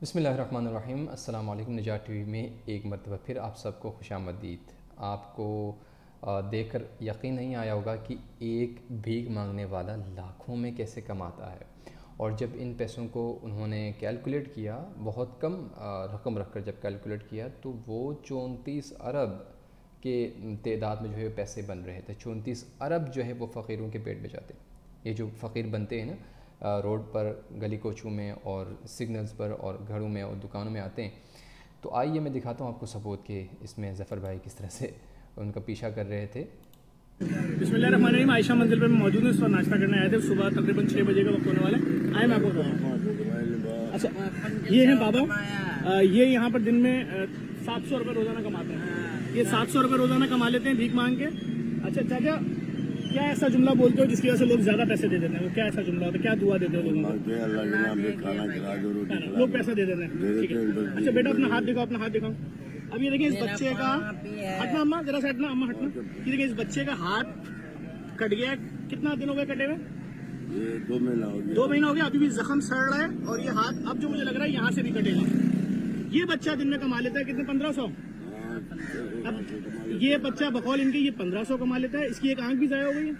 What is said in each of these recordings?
बिस्मिल्लाहिर्रहमानिर्रहीम। अस्सलाम वालेकुम। निजात टीवी में एक मरतबा फिर आप सबको खुशामदीद। आपको देखकर यकीन नहीं आया होगा कि एक भीख मांगने वाला लाखों में कैसे कमाता है। और जब इन पैसों को उन्होंने कैलकुलेट किया, बहुत कम रकम रखकर जब कैलकुलेट किया, तो वो 34 अरब के तादाद में जो है पैसे बन रहे थे। 34 अरब जो है वो फ़कीरों के पेट में जाते। ये जो फ़कीर बनते हैं ना, रोड पर, गली कोचों में और सिग्नल्स पर और घरों में और दुकानों में आते हैं। तो आइए मैं दिखाता हूँ आपको सबूत कि इसमें ज़फ़र भाई किस तरह से उनका पीछा कर रहे थे। बिस्मिल्लाहिर्रहमानिर्रहीम। आयशा मंजिल पर मौजूद है। इस वक्त नाश्ता करने आए थे। सुबह तकरीबन 6 बजे का वक्त होने वाला है। आए मैं आपको बताऊँ। अच्छा, ये है बाबा, ये यहाँ पर दिन में 700 रुपये रोज़ाना कमाते हैं। ये 700 रुपये रोज़ाना कमा लेते हैं भीख मांग के। अच्छा चाचा, क्या ऐसा जुमला बोलते हो जिसकी वजह से लोग ज्यादा पैसे दे देते हैं? वो क्या ऐसा जुमला होता है? क्या दुआ देते हो लोगों को? लोग पैसे दे देते हैं, ठीक है। अच्छा बेटा, अपना हाथ दिखाओ, अपना हाथ दिखाओ। अब ये देखिए, इस बच्चे का हटना, अम्मा जरा सा हटना, अम्मा हटना। ये देखिए, इस बच्चे का हाथ कट गया। कितना दिन हो गया कटे हुए? 2 महीना हो गया। 2 महीना हो गया। अभी भी जख्म सड़ रहा है और ये हाथ अब जो मुझे लग रहा है यहाँ से भी कटेगा। ये बच्चा दिन में कमा लेता है कितने? 1500। अब ये बच्चा बकौल इनके ये 1500 कमा लेता है। इसकी एक आंख भी जाया हो गई है।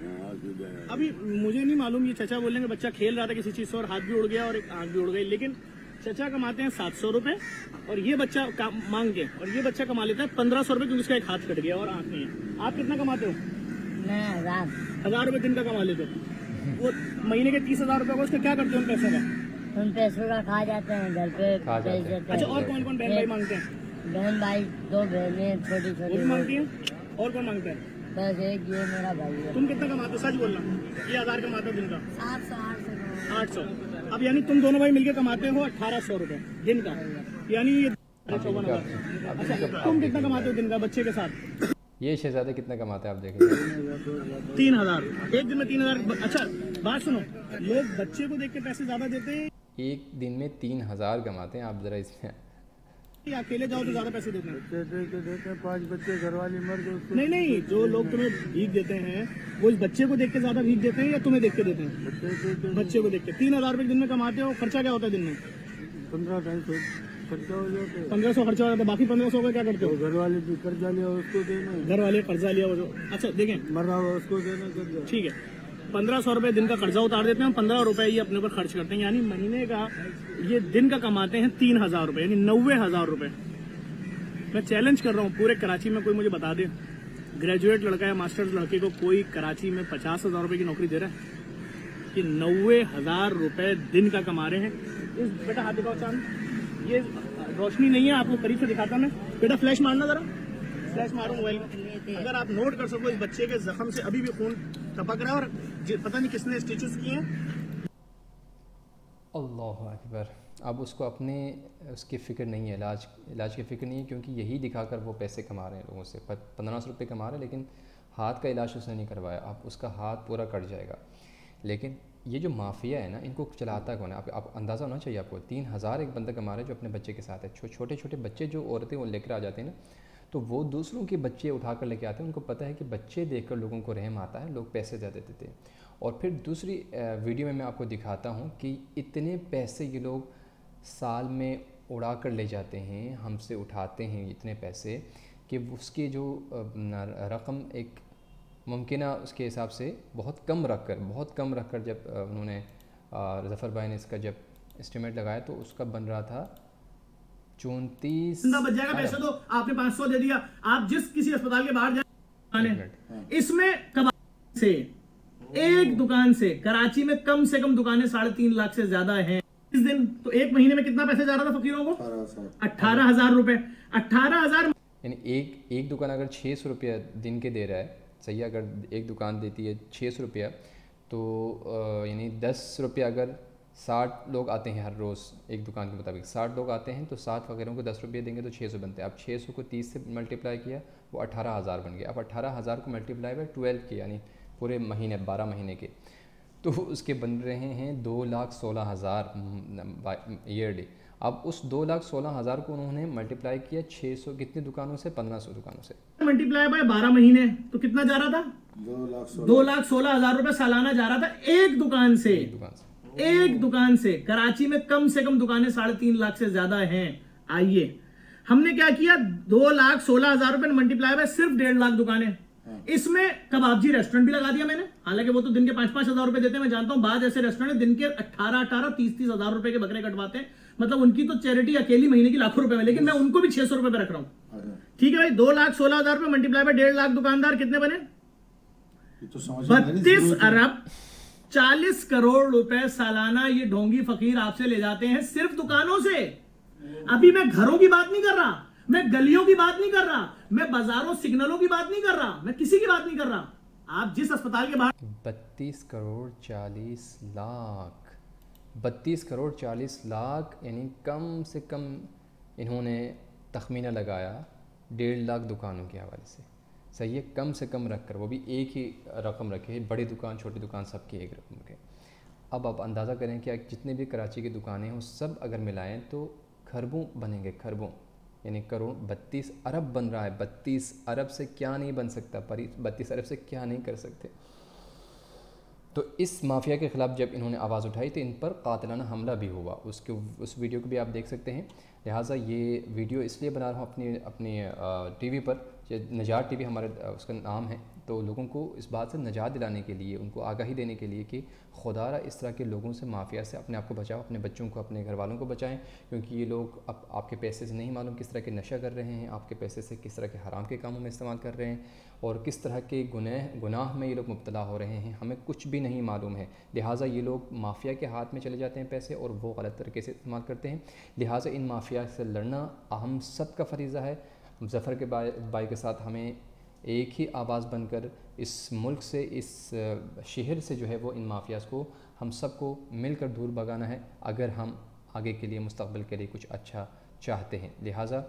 अभी मुझे नहीं मालूम, ये चचा बोलेंगे बच्चा खेल रहा था किसी चीज से और हाथ भी उड़ गया और एक आंख भी उड़ गई। लेकिन चचा कमाते हैं 700 रुपए और ये बच्चा मांग के, और ये बच्चा कमा लेता है 1500 रुपए, क्योंकि उसका एक हाथ कट गया और आंख नहीं है। आप कितना कमाते हो? मैं 1000 रुपए दिन का कमा लेते हो। वो महीने के 30,000 रुपए को उसका क्या करते हो उन पैसों का? उन पैसों का खा जाते हैं, घर पे खा जाते हैं। भेज देते अच्छा, हैं। और कौन कौन बहन भाई मांगते हैं? बहन भाई 2 बहनें छोटी वो छोटी भी मांगती हैं। और कौन मांगता है? बस एक ये मेरा भाई है। तुम कितना कमाते हो? सच बोलना। ये 1000 कमाते हो दिन का? 700 800। अब यानी तुम दोनों भाई मिलके कमाते हो 1800 रुपए दिन का, यानी ये 54,000। अच्छा, तुम कितना कमाते हो दिन का बच्चे के साथ? ये शहजादे कितना कमाते हैं आप देखेंगे? 3000 एक दिन में। 3000। अच्छा बात सुनो, लोग बच्चे को देख के पैसे ज्यादा देते हैं एक दिन में 3000 कमाते हैं। आप ज़रा इसमें या अकेले जाओ तो ज्यादा पैसे देते हैं? देते 5 बच्चे, घरवाली मर गए। नहीं नहीं, जो लोग तुम्हें भीख देते हैं वो इस बच्चे को देख के ज्यादा भीख देते हैं या तुम्हें देख के देते हैं? बच्चे को देख के। 3000 रुपए दिन में कमाते हो। खर्चा क्या होता है दिन में? 1500 खर्चा हो जाता है। 1500 खर्चा हो जाता है। बाकी 1500 का क्या करते हो? घरवाले भी कर्जा लिया उसको देना, घर वाले कर्जा लिया वो जो। अच्छा देखें, मर रहा हुआ उसको देना कर्जा। ठीक है, 1500 रुपए दिन का कर्जा उतार देते हैं, 15 रुपए ये अपने ऊपर खर्च करते हैं। यानी महीने का ये दिन का कमाते हैं 3000 रुपए, यानी 90,000 रुपए। मैं चैलेंज कर रहा हूँ, पूरे कराची में कोई मुझे बता दे, ग्रेजुएट लड़का या मास्टर्स लड़के को कोई कराची में 50,000 रुपए की नौकरी दे रहा है कि 90,000 रुपए दिन का कमा रहे हैं। इस बेटा हाथ दिखाओ चांद, ये रोशनी नहीं है, आपको करीब से दिखाता मैं। बेटा फ्लैश मारना जरा, फ्लैश मारो मोबाइल में। अगर आप नोट कर सको, इस बच्चे के जख्म से अभी भी खून टपक रहा है और पता नहीं किसने स्टिचेस किए हैं। अल्लाह अकबर। अब उसको अपने उसकी फ़िक्र नहीं है, इलाज की फ़िक्र नहीं है, क्योंकि यही दिखाकर वो पैसे कमा रहे हैं लोगों से। 1500 रुपये कमा रहे हैं, लेकिन हाथ का इलाज उसने नहीं करवाया। अब उसका हाथ पूरा कट जाएगा। लेकिन ये जो माफिया है ना, इनको चलाता कौन है? आप अंदाज़ा होना चाहिए आपको। 3000 एक बंदा कमा रहा है जो अपने बच्चे के साथ है। छोटे छोटे बच्चे जो औरतें वो लेकर आ जाते हैं ना, तो वो दूसरों के बच्चे उठा कर लेके आते हैं। उनको पता है कि बच्चे देखकर लोगों को रहम आता है, लोग पैसे ज़्यादा देते हैं। और फिर दूसरी वीडियो में मैं आपको दिखाता हूँ कि इतने पैसे ये लोग साल में उड़ा कर ले जाते हैं, हमसे उठाते हैं इतने पैसे कि उसकी जो रकम एक मुमकिन उसके हिसाब से बहुत कम रख कर जब उन्होंने ज़फ़र भाई ने इसका जब एस्टिमेट लगाया तो उसका बन रहा था 34। बच जाएगा पैसे। तो आपने 500 दे दिया, आप जिस किसी अस्पताल के बाहर जाए, इसमें कबाड़ से एक दुकान से कराची में कम से कम दुकानें 3.5 लाख से ज्यादा हैं इस दिन। तो एक महीने में कितना पैसे जा रहा था फकीरों को? 18,000 रुपए। 18,000 यानी एक दुकान अगर 600 रुपया दिन के दे रहा है, सही, अगर एक दुकान देती है 600 रुपया, तो यानी 10 रुपया अगर 60 लोग आते हैं हर रोज़, एक दुकान के मुताबिक 60 लोग आते हैं, तो 7 फकीरों को 10 रुपये देंगे तो 600 बनते हैं। अब 600 को 30 से मल्टीप्लाई किया, वो 18,000 बन गया। अब 18,000 को मल्टीप्लाई बाय 12 के, यानी पूरे महीने 12 महीने के, तो उसके बन रहे हैं 2,16,000 ईयरली। अब उस 2,16,000 को उन्होंने मल्टीप्लाई किया 600 कितनी दुकानों से? 1500 दुकानों से मल्टीप्लाई बाय 12 महीने, तो कितना जा रहा था? 2,16,000 रुपए सालाना जा रहा था एक दुकान से। एक दुकान से। कराची में कम से कम दुकानें 3.5 लाख से ज्यादा हैं। आइए, हमने क्या किया, 2,16,000 रुपए मल्टीप्लाई बाय सिर्फ 1.5 लाख दुकानें, इसमें कबाबजी रेस्टोरेंट भी लगा दिया मैंने। हालांकि वो तो दिन के 5-5 हजार रुपए देते हैं, मैं जानता हूं। बाद ऐसे रेस्टोरेंट है दिन के 18-18, 30-30 हजार रुपए के बकरे कटवाते हैं। मतलब उनकी तो चैरिटी अकेली महीने की लाखों रुपए में, लेकिन मैं उनको भी 600 रुपए पे रख रहा हूं। ठीक है भाई, 2,16,000 रुपए मल्टीप्लाई बाय 1.5 लाख दुकानदार कितने बने? 32 अरब 40 करोड़ रुपए सालाना ये ढोंगी फकीर आपसे ले जाते हैं सिर्फ दुकानों से। अभी मैं घरों की बात नहीं कर रहा, मैं गलियों की बात नहीं कर रहा, मैं बाजारों सिग्नलों की बात नहीं कर रहा, मैं किसी की बात नहीं कर रहा। आप जिस अस्पताल के बाहर 32 करोड़ 40 लाख 32 करोड़ 40 लाख यानी कम से कम इन्होंने तखमीना लगाया 1.5 लाख दुकानों के हवाले से। सही है, कम से कम रख कर, वो भी एक ही रकम रखे, बड़ी दुकान छोटी दुकान सबकी एक रकम रखे। अब आप अंदाज़ा करें कि जितने भी कराची की दुकानें हैं सब अगर मिलाएं तो खरबों बनेंगे, खरबों यानी करोड़। 32 अरब बन रहा है। 32 अरब से क्या नहीं बन सकता, पर 32 अरब से क्या नहीं कर सकते। तो इस माफिया के ख़िलाफ़ जब इन्होंने आवाज़ उठाई तो इन पर कातिलाना हमला भी हुआ। उस वीडियो को भी आप देख सकते हैं। लिहाजा ये वीडियो इसलिए बना रहा हूँ अपनी टीवी पर, निजात टीवी हमारे उसका नाम है, तो लोगों को इस बात से निजात दिलाने के लिए, उनको आगाही देने के लिए कि खुदारा इस तरह के लोगों से, माफिया से अपने आप को बचाओ, अपने बच्चों को, अपने घर वालों को बचाएं। क्योंकि ये लोग अब आपके पैसे से नहीं मालूम किस तरह के नशा कर रहे हैं, आपके पैसे से किस तरह के हराम के कामों में इस्तेमाल कर रहे हैं और किस तरह के गुनाह में ये लोग मुब्तला हो रहे हैं, हमें कुछ भी नहीं मालूम है। लिहाजा ये लोग माफिया के हाथ में चले जाते हैं पैसे और वो गलत तरीके से इस्तेमाल करते हैं। लिहाजा इन माफिया से लड़ना हम सब का फरीज़ा है। ज़फ़र के भाई के साथ हमें एक ही आवाज़ बनकर इस मुल्क से, इस शहर से जो है वो इन माफियाज़ को हम सबको मिलकर दूर भगाना है, अगर हम आगे के लिए, मुस्तक़बिल के लिए कुछ अच्छा चाहते हैं। लिहाजा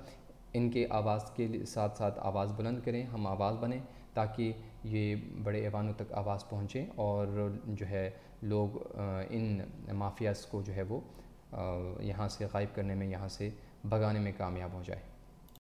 इनके आवाज़ के साथ साथ आवाज़ बुलंद करें, हम आवाज़ बने, ताकि ये बड़े ऐवानों तक आवाज़ पहुँचे और जो है लोग इन माफियाज़ को जो है वो यहाँ से गायब करने में, यहाँ से भगाने में कामयाब हो जाए।